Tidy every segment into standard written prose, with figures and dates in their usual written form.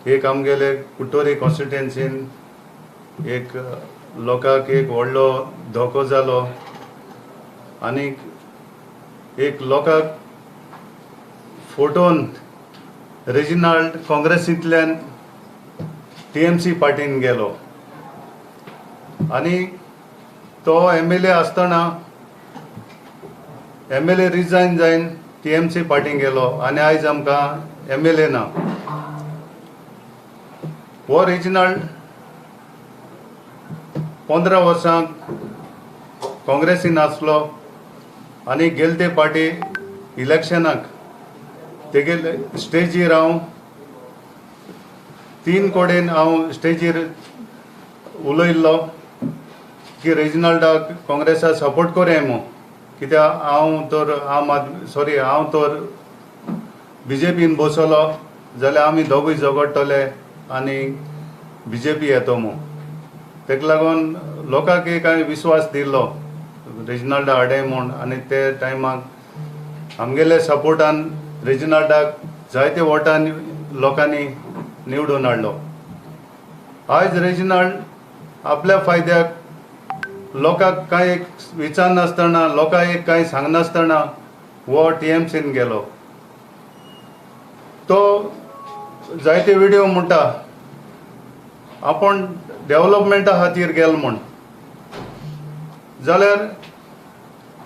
एक आमगेले कुट्टोरी कॉन्स्टिट्युएन्सीन एक लोकांक एक व्हडलो धोको जालो आनी एक लोकांक फोटोन रेजिनाल्ड काँग्रेसींतल्यान TMC पार्टीन गेलो आनी तो MLA आसतना MLA रिजायन जावन TMC पार्टीन गेलो आनी आयज आमकां MLA ना. वो रेजिनाल्ड 15 वर्सां काँग्रेसीन आसलो आनी गेले पार्टी इलेक्शनाक तेगेले स्टेजीर हांव 3 कडेन हांव स्टेजीर उलयल्लो की रेजिनाल्डाक काँग्रेसा सपोर्ट कोरया मो कित्याक हांव तर BJPन बसलो जाल्यार आमी दोगूय झगडटले आनी BJP येतो मो. तेका लागून लोकांक एक हांवें विश्वास दिल्लो रेजिनाल्डा हाडे म्हूण आनी ते टायमाक आमगेले सपोर्टान रेजिनाल्डाक जायते वोटान लोकांनी निवडून हाडलो. आयज रेजिनाल्ड आपल्या फायद्याक लोकांक कांय एक विचारनासतना लोकांक एक कांय सांगनासतना वो TMCन गेलो. तो जायते व्हिडिओ म्हणटा आपण डेव्हलपमेंटा खातीर गेलो म्हूण. जाल्यार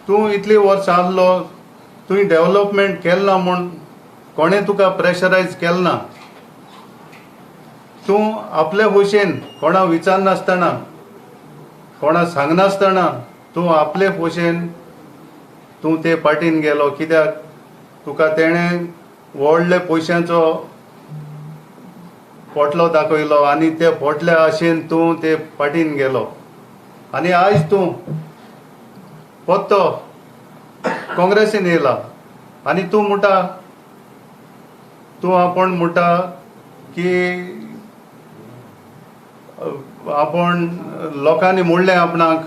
तूं इतली वर्सां आसलो तुवें डेव्हलपमेंट केलें ना म्हूण कोणें तुका प्रेशरायज केलें ना. तूं आपले भशेन कोणा विचारनासतना कोणा सांगनासतना तूं आपले भशेन तूं ते पार्टीन गेलो कित्याक तुका तेणें व्हडले पयशांचो पोटलो दाखयलो आनी ते पोटल्या आशेन तूं ते पार्टीन गेलो आनी आयज तूं परतो काँग्रेसीन येयला आनी तूं म्हणटा तूं आपण म्हणटा की आपण लोकांनी म्हणलें आपणाक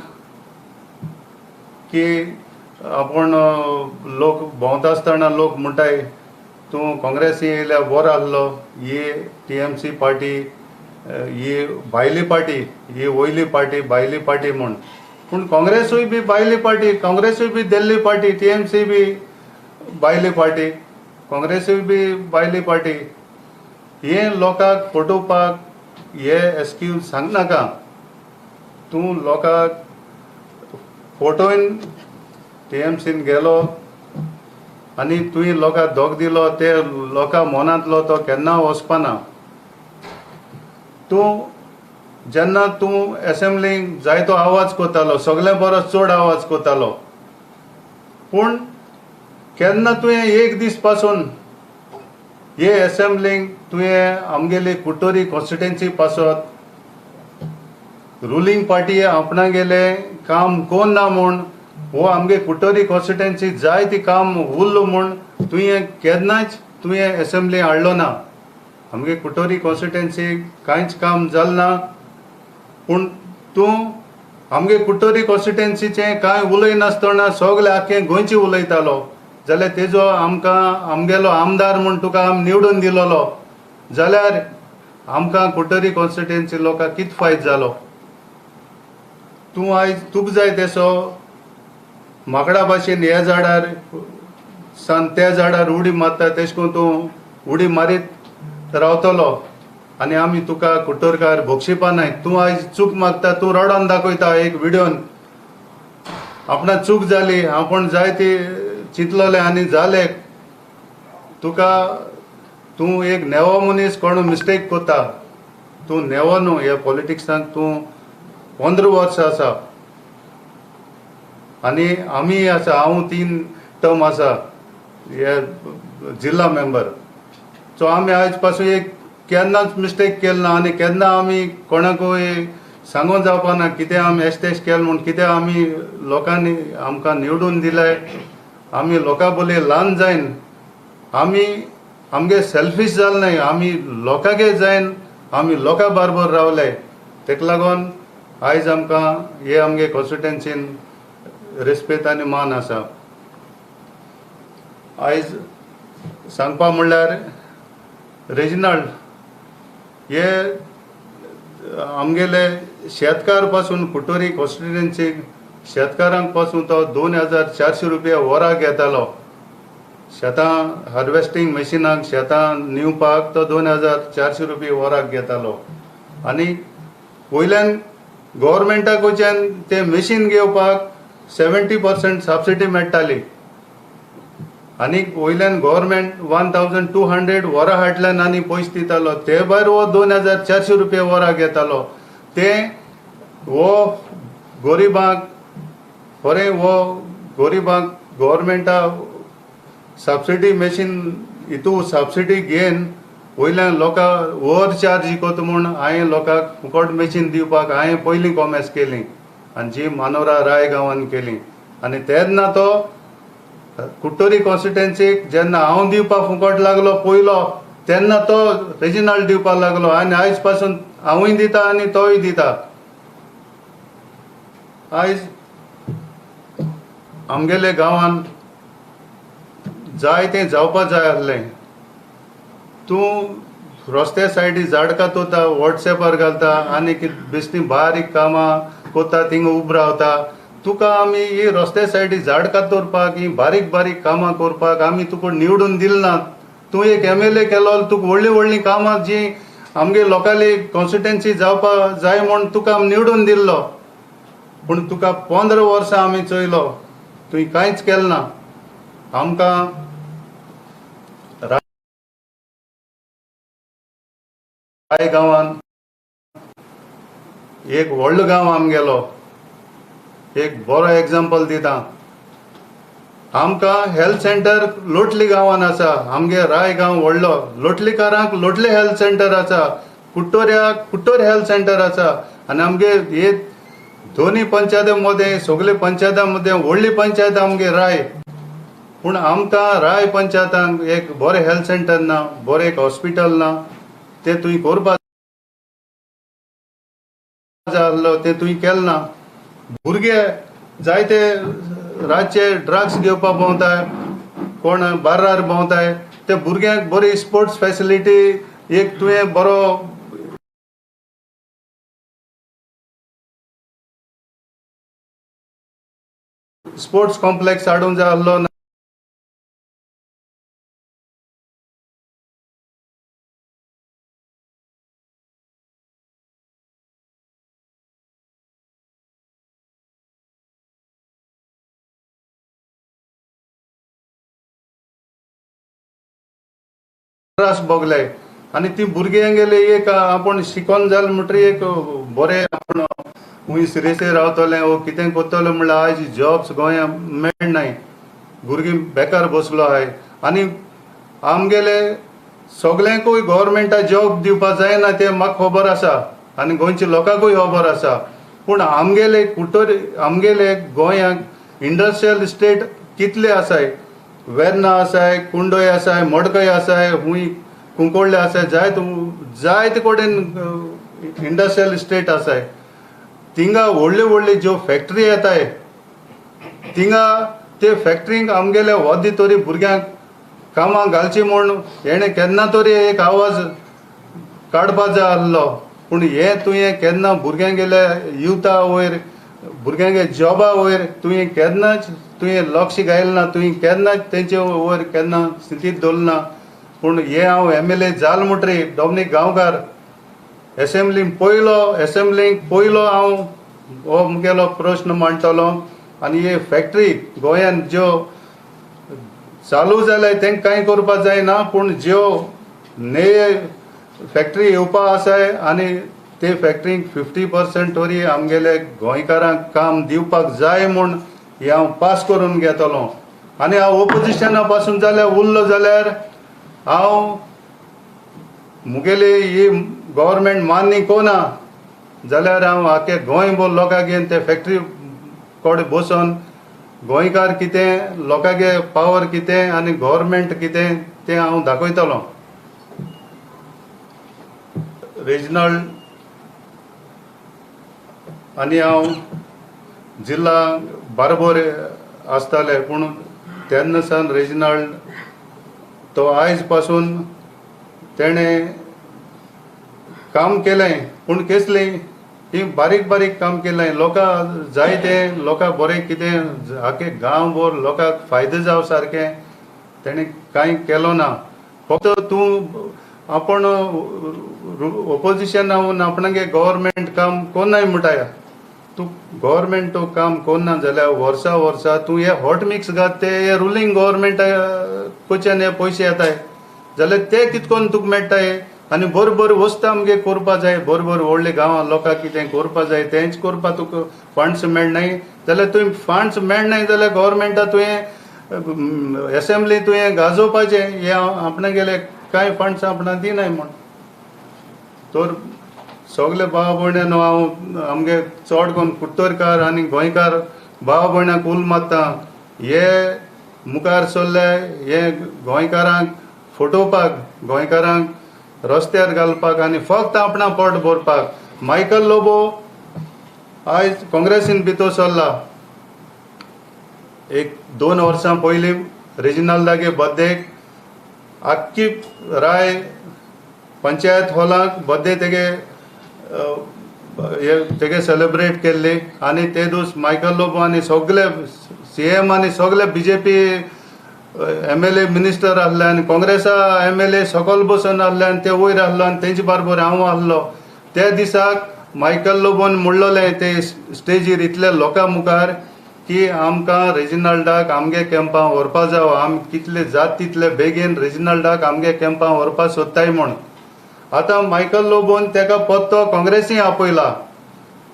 की आपण लोक भोंवता आसतना लोक म्हणटाय तूं काँग्रेसी येयल्यार बरो आसलो. ही TMC पार्टी ही भायली पार्टी ही वयली पार्टी भायली पार्टी म्हूण. पूण काँग्रेसूय बी भायली पार्टी काँग्रेसूय बी दिल्ली पार्टी TMC बी भायली पार्टी काँग्रेसूय बी भायली पार्टी. हे लोकांक पटोवपाक हे एक्सक्यूज सांगनाका. तूं लोकांक फोटोन TMCन गेलो आनी तुवें लोकांक दोग दिलो ते लोकां मनांतलो तो केन्ना वचपाना. तूं जेन्ना तूं एसेंब्लीक जायतो आवाज कोत्तालो सगळे परस चड आवाज कोत्तालो पूण केन्ना तुवें एक दीस पासून हे एसेंब्लीक तुवें आमगेली कुट्टोरी कॉन्स्टिट्युएन्सी पासत रुलींग पार्टी आपणा गेले काम कोण ना म्हूण वो आमगे कुट्टोरी कॉन्स्टिट्युएन्सी जाय ती काम उरलो म्हूण तुवें केन्नाच तुवें एसेंब्ली हाडलो ना. आमगे कुट्टोरी कॉन्स्टिट्युएन्सी कांयच काम जालें ना. पूण तूं आमगे कुट्टोरी कॉन्स्टिट्युएन्सीचें कांय उलयनासतना सगळे आख्खें गोंयचें उलयतालो जाल्यार तेजो आमगेलो आमदार म्हूण तुका आमी निवडून दिलोलो जाल्यार आमकां कुट्टोरी कॉन्स्टिट्युएन्सी लोकांक कितें फायदो जालो. तूं आयज तुका जाय तेसो माकडा भाशेन ह्या झाडार सान त्या झाडार उडी मारता तेश कोन्न तूं उडी मारीत रावतलो आनी आमी तुका कुट्टोरकार भोगशिपानाय. तूं आयज चूक मागता तूं रडोन दाखयता एक व्हिडिओन आपणा चूक जाली आपण जाय ती चिंतलोले आनी जाले. तुका तूं एक नेवो मनीस कोण मिस्टेक कोता तूं नेवो न्हू. ह्या पॉलिटिक्सांत तूं 15 वर्सां आसा आनी आमी आसा हांव 3 टर्म आसा हे जिल्ला मेंबर. सो आमी आयज पासून एक केन्नाच मिस्टेक केलें ना आनी केन्ना आमी कोणाकूय सांगून जावपाना कितें आमी एश तेश केलें म्हूण. कित्याक आमी लोकांनी आमकां निवडून दिले आमी लोकां बोली ल्हान जायन आमी आमगे सेल्फीश जाले नाय आमी लोकांगे जायन आमी लोकां बरोबर रावले. तेका लागून आयज आमकां हे आमगे कॉन्स्टिट्युएन्सीन रेस्पेद आनी मान आसा. आयज सांगपा म्हणल्यार रेजिनाल्ड हे आमगेले शेतकार पासून कुटोरी कॉन्स्टिट्युएन्सी शेतकारांक पासून तो 2400 रुपया वराक घेतालो. शेतां हार्वेस्टिंग मशिनाक शेतां निवपाक तो 2400 रुपया वराक घेतालो. आनी वयल्यान गव्हर्मेंटाक वयच्यान ते मशीन घेवपाक 70% सबसिडी मेळटाली. आनी वयल्यान गव्हर्मेंट 1200 वरां हाटल्यान आनी पयशे दितालो. ते भायर वो 2400 रुपया वरां घेतालो. ते वो गोरिबांक खरें वो गोरिबांक गव्हर्मेंटा सबसिडी मशीन हितू सबसिडी घेवन वयल्यान लोकां ओवर चार्ज कोत म्हूण हांवें लोकांक फुकट मशीन दिवपाक हांवें पयलीं कॉमेस केली आनी जी मानोरा राय गांवांत केली. आनी तेन्ना तो कुट्टोरी कॉन्स्टिट्युएन्सीक जेन्ना हांव दिवपाक फुकट लागलो पयलो तेन्ना तो रेजिनाल्ड दिवपाक लागलो. आनी आयज पासून हांवूय दिता आनी तोय दिता. आयज आमगेले गांवांत जाय तें जावपा जाय आसलें. तूं रस्त्या सायडी झाडकां तोता वॉट्सॅपार घालता आनी बेश्टी बारीक कामां कोता थिंगा उब रावता. तुका आमी ही रस्त्या सायडी झाडकां तोरपाक ही बारीक बारीक कामां करपाक आमी तुका निवडून दिल ना. तूं एक MLA केलो तुका व्हडलीं व्हडलीं कामां जी आमगे लोकाली कॉन्स्टिट्युएन्सी जावपा जाय म्हूण तुका निवडून दिल्लो. पूण तुका 15 वर्सां आमी चोयलो तुवें कांयच केलें ना. आमकां राय गांवांत एक व्हडलो गांव आमगेलो. एक बरो एग्जाम्पल दिता. आमकां हेल्थ सेंटर लोटली गांवांत आसा. आमगे राय गांव व्हडलो. लोटलीकारांक लोटले हेल्थ सेंटर आसा. कुट्टोऱ्याक कुट्टोर हेल्थ सेंटर आसा. आनी आमगे हे दोनी पंचायती मदें सगळे पंचायतां मदें व्हडली पंचायत आमगे राय. पूण आमकां राय पंचायतांक एक बरें हेल्थ सेंटर ना, बरें एक हॉस्पिटल ना. ते तुवें करपा जाय आसलो ते तुवें केलें ना. भुरगे जायते रातचे ड्रग्स घेवपाक भोंवताय, कोण बार्रार भोंवताय. ते भुरग्यांक बरी स्पोर्ट्स फॅसिलिटी एक तुवें बरो स्पोर्ट्स कॉम्प्लेक्स हाडूंक जाय आसलो. त्रास भोगले आनी ती भुरग्यां गेले एक आपण शिकोन जाल म्हणटरी एक बरें आपण खूंय सिरियसली रावतले वो कितें कोत्तले म्हणल्यार आयज जॉब्स गोंयां मेळनाय. भुरगीं बेकार बसलो आहाय. आनी आमगेले सगल्यांकूय गव्हर्मेंटा जॉब दिवपा जायना तें म्हाका खबर आसा आनी गोंयच्या लोकांकूय खबर आसा. पूण आमगेले कुट्टोरी आमगेले गोंयांत इंडस्ट्रियल इस्टेट कितले आसाय. वेर्ना आसाय, कुंडोय आसाय, मडकय आसाय, खूंय कुंकोळ्ळे आसाय. जायते कडेन इंडस्ट्रियल इस्टेट आसाय. थिंगा व्हडल्यो व्हडल्यो ज्यो फॅक्टरी येताय थिंगा ते फॅक्टरींक आमगेले वोद्दी तरी भुरग्यांक कामां घालची म्हूण हेणें केन्ना तरी एक आवाज काडपा जाय आसलो. पूण हें तुवें केन्ना भुरग्यांगेले युथा वयर भुरग्यांगे जॉबा वयर तुवें केन्नाच तुवें लक्ष घायलें ना. तुवें केन्नाच तेंचे वयर केन्ना स्थितीत दवरलें ना. पूण हें हांव MLA जाल म्हणटरी डॉमिनीक गांवकार एसेंब्लीक पयलो हांव हो मुगेलो प्रश्न मांडटलो. आनी हे फॅक्टरी गोंयांत ज्यो चालू जाल्याय तेंकां कांय करपा जायना. पूण ज्यो नये फॅक्टरी येवपा आसाय आनी ते फॅक्टरीक 50% तरी आमगेले गोंयकारांक काम दिवपाक जाय म्हूण हे हांव पास करून घेतलो. आनी हांव ओपोजिशना पासून जाल्यार उरलो जाल्यार हांव मुगेली ही गव्हर्मेंट मान्य कोना जाल्यार हांव आख्या गोंयभर लोकांक घेवन ते फॅक्टरी कडेन बसून गोंयकार कितें लोकांगे पावर कितें आनी गव्हर्मेंट कितें तें हांव दाखयतलो. रिजनल आनी हांव जिल्ला बारबोर आसताले पूण तेन्ना सावन रेजिनाल्ड तो आयज पासून तेणें काम केलें पूण कसली ही बारीक बारीक काम केलें लोकां जाय तें लोकां बरें कितें आखे गांव भर लोकांक फायदो जाव सारकें तेणें कांय केलो ना फक्त तूं आपण ओपोजिशन जावन आपणागे गव्हर्मेंट काम कोन्नाय म्हणटाय तूं गव्हर्मेंट तो काम कोन्ना जाल्यार वर्सा वर्सा तूं हे हॉट मिक्स घात ते हे रुलींग गव्हर्मेंट कडच्यान हे पयशे येताय जाल्यार ते कितकोन तुका मेळटाय आनी बरोबर वस्त आमगे करपा जाय बरोबर व्हडले गांवां लोकांक कितें करपा जाय तेंच करपा तुका फंड्स मेळनाय जाल्यार तुवें फंड्स मेळनाय जाल्यार गव्हर्मेंटा तुवें असेंब्ली तुवें गाजोवपाचें हे आपणा गेले कांय फंड्स आपणा दिनाय म्हण तर सगळे भाव भयण्यान हांव आमगे चड कोन्न कुट्टोरकार आनी गोंयकार भाव भयणांक उल मारता हे मुखार सरले हे गोंयकारांक फटोवपाक गोंयकारांक रस्त्यार घालपाक आनी फक्त आपणा पोट भरपाक मायकल लोबो आयज काँग्रेसीन भितर सरला एक 2 वर्सां पयलीं रिजनल बर्थडेक आख्खी राय पंचायत हॉलाक बर्थडे तेगे सेलिब्रेट केल्ली आनी ते दीस मायकल लोबो आनी सगळे CM आनी सगळे BJP MLA मिनिस्टर आहले आनी काँग्रेसा MLA सकयल बसून आहले आनी ते वयर आहलो आनी तेंचे बरोबर हांव आहलो त्या दिसाक मायकल लोबोन म्हणलोलें ते स्टेजीर इतले लोकां मुखार की आमकां रेजिनाल्डाक आमगे कॅम्पां व्हरपा जावो आमी कितले जात तितले बेगीन रेजिनाल्डाक आमगे कॅम्पां व्हरपा सोदताय म्हूण आतां मायकल लोबोन तेका पत्तो काँग्रेसी आपयला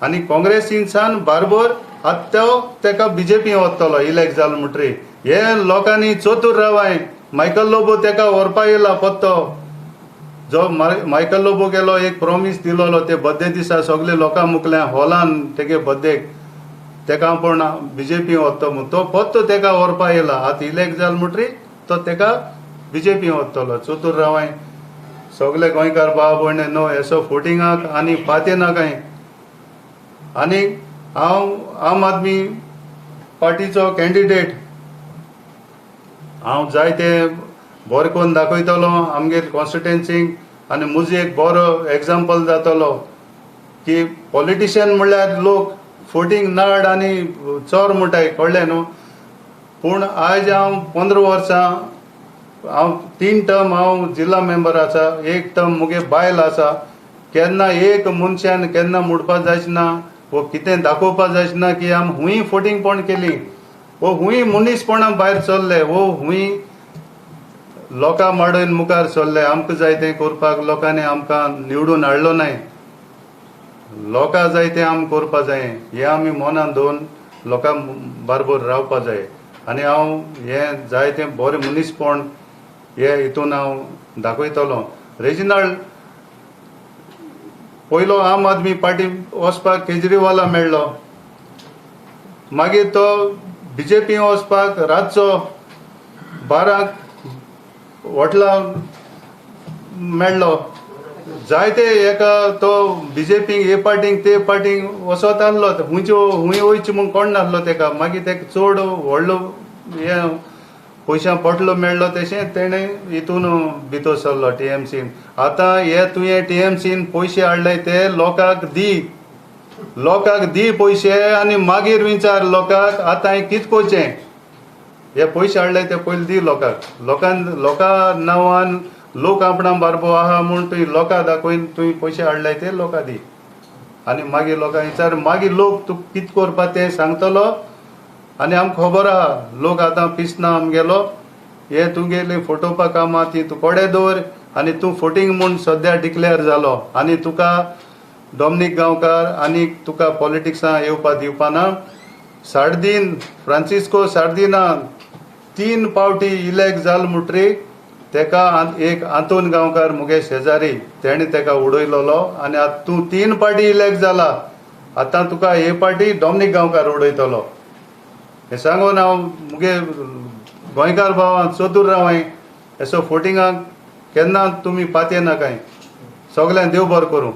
आनी काँग्रेसीनसान बारबर आतां तो तेका BJP वतलो इलेक्ट जालो म्हणटरी हे लोकांनी चतूर रावाय मायकल लोबो तेका व्हरपा येयला पत्तो जो मायकल लोबो गेलो एक प्रॉमीस दिलोलो ते बर्थडे दिसा सगळे लोकां मुखल्या हॉलान तेगे बर्थडेक तेका पण BJP वतो म्हूण तो पत्तो तेका व्हरपा येयला आतां इलेक्ट जालो म्हणटरी तो तेका BJP वतलो चतूर रावाय सगळे गोंयकार भाव भयण नो एसो फोटिंगाक आनी फाते ना कांय आनी हांव आम आदमी पार्टीचो कॅन्डिडेट हांव जायते बरें करून दाखयतलो आमगे कॉन्स्टिट्युएन्सीक आनी म्हजो एक बरो एग्जाम्पल जातलो की पॉलिटिशियन म्हणल्यार लोक फोटींग नाड आनी चोर म्हणटाय कळ्ळें न्हू पूण आयज हांव 15 वर्सां हांव 3 टर्म हांव जिल्ला मेंबर आसा एक टर्म मुगे बायल आसा केन्ना एक मनशान केन्ना मुडपा जायचे ना वो कितें दाखोवपा जायचे ना की आम हुंय फोटींगपण केली वो हुंय मनीसपणां भायर सरले वो हुंय लोकां माडोवन मुखार सरले आमकां जाय तें करपाक लोकांनी आमकां निवडून हाडलो नाय लोकां जाय तें आम करपा जाय हें आमी मनान दवरून लोकां बरोबर रावपा जाय आनी हांव हें जाय तें बरें मनीसपण हे हितून हांव दाखयतलो रेजिनाल्ड पयलो आम आदमी पार्टी वचपाक केजरीवाला मेळ्ळो मागीर तो BJP वचपाक रातचो 12 वटला मेळ्ळो जायते एका तो BJP हे पार्टींक ते पार्टींक वचत आहलो हुंय वयचें म्हूण कोण नासलो तेका मागीर तेका चड व्हडलो हे पयशां पटलो मेळ्ळो तशें तेणें हितून भितर सरलो TMCन आतां हे तुवें TMCन पयशे हाडले ते लोकांक दी पयशे आनी मागीर विचार लोकांक आतां हांवें कितें करचें हे पयशे हाडले ते पयलीं दी लोकां नांवान लोक आपणा बारबो आहा म्हूण तुवें लोकां दाखोवन तुवें पयशे हाडले ते लोकां दी आनी मागीर लोकांक विचार मागीर लोक तुका कितें करपा तें सांगतलो आनी आमकां खबर आहा लोक आतां पिसना आमगेलो हे तुगेले फटोवपा कामां ती तूं कोडे दवर आनी तूं फोटींग म्हूण सद्या डिक्लेअर जालो आनी तुका डॉमिनीक गांवकार आनी तुका पॉलिटिक्सां येवपा दिवपा ना सारदीन फ्रांसिस्को सार्दिना 3 पावटी इलेक्ट जाल म्हणटरी तेका एक आंतोन गांवकार मुगे शेजारी तेणे तेका उडयलोलो आनी आतां तूं 3 पार्टी इलेक्ट जाला आतां तुका हे पार्टी डॉमिनीक गांवकार उडयतलो हे सांगून हांव मुगे गोंयकार भावां चतूर रावाय एसो फोटिंगाक केन्ना तुमी पातये नाकाय सगळ्यांक देव बरें करूं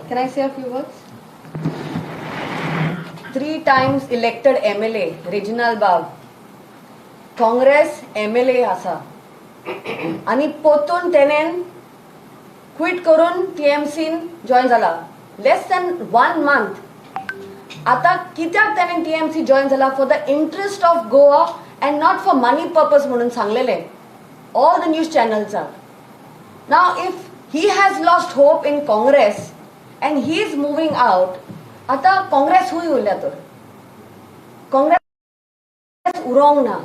Can I say a few words? 3 times elected MLA Reginald Bab Congress MLA आसा आणि पोतून तेणेन क्विट करून TMCन जॉईन जाला लेस दॅन 1 month आता कित्याक तेणेन TMC जॉईन जाला for the interest of Goa and not for money purpose म्हणून सांगलेले all the news channels are now if he has lost hope in Congress and he is moving out आता काँग्रेस हुई उरल्या तर काँग्रेस उरोंक ना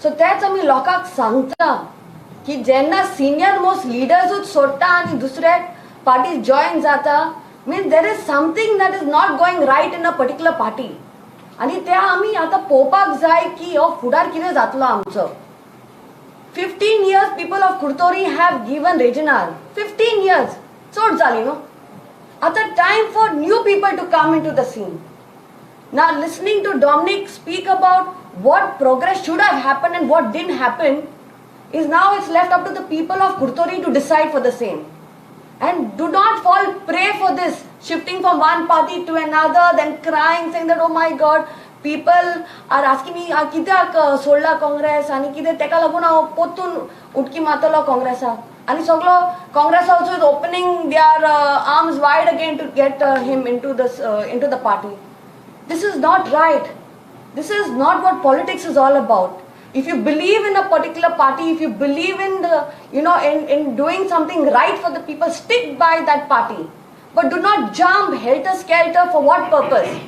सो तेच आमी लोकांक सांगता की जेन्ना सिनियर मोस्ट लिडर्सूच सोडटा आनी दुसरे पार्टी जॉईन जाता means there is something that is not going right in a particular party आनी ते आमी आतां पळोवपाक जाय की हो फुडार कितें जातलो आमचो 15 years people of Kurtori have given Reginald 15 years चड जाली न्हू आता time for new people to come into the scene now listening to Dominic speak about what progress should have happened and what didn't happen is now it's left up to the people of Kurtori to decide for the same and do not fall prey for this shifting from one party to another then crying saying that oh my god people are asking me कित्याक सोडला काँग्रेस आनी कितें तेका लागून हांव पोतून उडकी मारतलो काँग्रेसाक आनी सगळो Congress also is opening their arms wide again to get him into the party this is not right this is not what politics is all about if you believe in a particular party if you believe in the in doing something right for the people stick by that party but do not jump helter skelter for what purpose.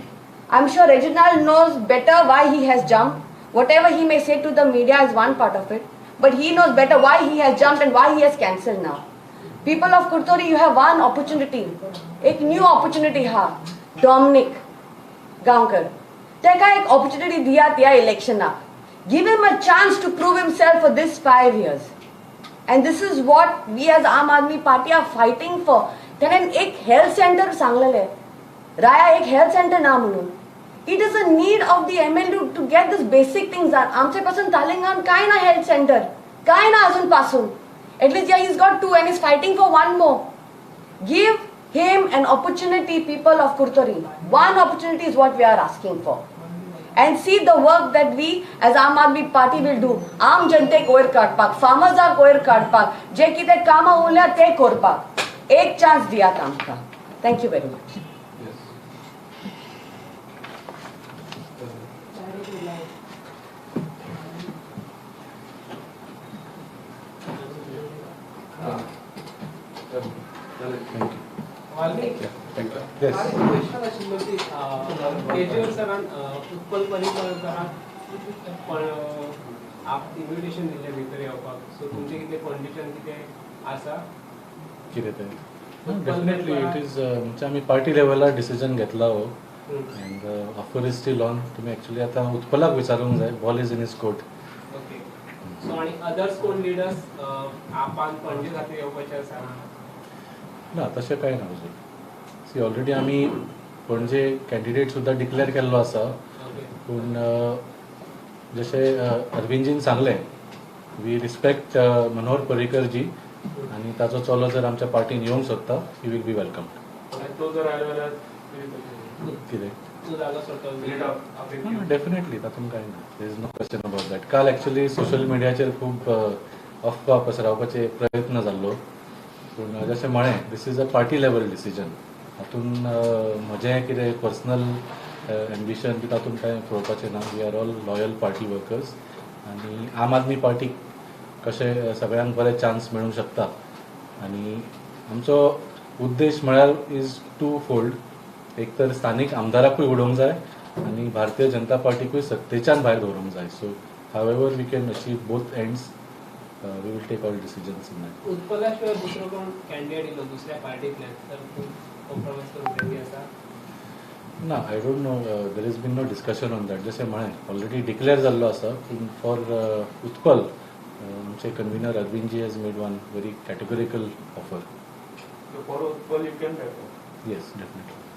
I'm sure Reginald knows better why he has jumped. Whatever he may say to the media is one part of it. But he knows better why he has jumped and why he has cancelled now. People of Kurtori, you have one opportunity. एक new opportunity ha. Dominic Gaonkar. Teka एक opportunity दिया त्या election ना. Give him a chance to prove himself for this 5 years. And this is what we as Aam Aadmi Party are fighting for. त्याने एक health center सांगलेले. राया एक health center ना म्हणून. It is a need of the ML to get this basic things done. आमचे पासून तालिंगान काय ना health center, काय ना अजून पासून. At least yeah, he's got 2 and he's fighting for 1 more. Give him an opportunity, people of Kurtori. One opportunity is what we are asking for. And see the work that we as Aam Aadmi Party will do. आम जनतेक वयर काडपाक, फार्मर्साक वयर काडपाक, जे कितें कामां उरल्या ते करपाक. एक चान्स दियात आमकां. Thank you very much. Question आशिल्लो की केजरीवाल सरान उत्पल पर्रीकराक आप इन्विटेशन दिल्लें भितर येवपाक सो तुमचें कितें कंडिशन कितें आसा कितें तें डेफिनेटली इट इज म्हणजे आमी पार्टी लेवलार डिसिजन घेतला हो end offer is steel on तुमी एक्चुअली आतां उत्पलाक विचारूंक जाय ball is in his court okay so आनी अदर्स कोण लिडर्स आपान पणजे खातीर येवपाचे आसा ना तशें कांय ना अजून सी ऑलरेडी आमी पणजे कॅन्डिडेट सुद्दां डिक्लेअर केल्लो आसा पूण जशें अरविंदजीन सांगलें वी रिस्पेक्ट मनोहर पर्रीकर जी आनी ताचो चलो जर आमच्या पार्टीन येवंक सोदता ही वील बी वेलकम तो जर आयलो जाल्यार कितें तूं जालो सोडटलो डेफिनेटली तातूंत कांय ना there is no question about that काल एक्चुअली सोशल मिडियाचेर खूब अफवा पसरावपाचे प्रयत्न जाल्लो पूण जशें म्हळें this is a party level decision हातूंत म्हजें कितें पर्सनल एम्बिशन बी तातूंत कांय पळोवपाचें ना we are all loyal party workers आनी आम आदमी पार्टीक कशें सगळ्यांक बरे चान्स मेळूंक शकता आनी आमचो उद्देश म्हळ्यार इज टू फोल्ड एक तर स्थानीक आमदाराकूय उडोवंक जाय आनी भारतीय जनता पार्टीकूय सत्तेच्यान भायर दवरूंक जाय so however we can achieve both ends we will take all decisions in that उत्पला शिवाय दुसरो कोण कॅन्डिडेट येयलो दुसऱ्या पार्टींतल्यान तर तूं कॉम्प्रोमायज करूंक रेडी आसा ना I don't know there is been no discussion on that जशें म्हळें ऑलरेडी डिक्लेअर जाल्लो आसा पूण फॉर उत्पल आमचे convener Arvindji has made one very categorical offer for Utpal you can yes definitely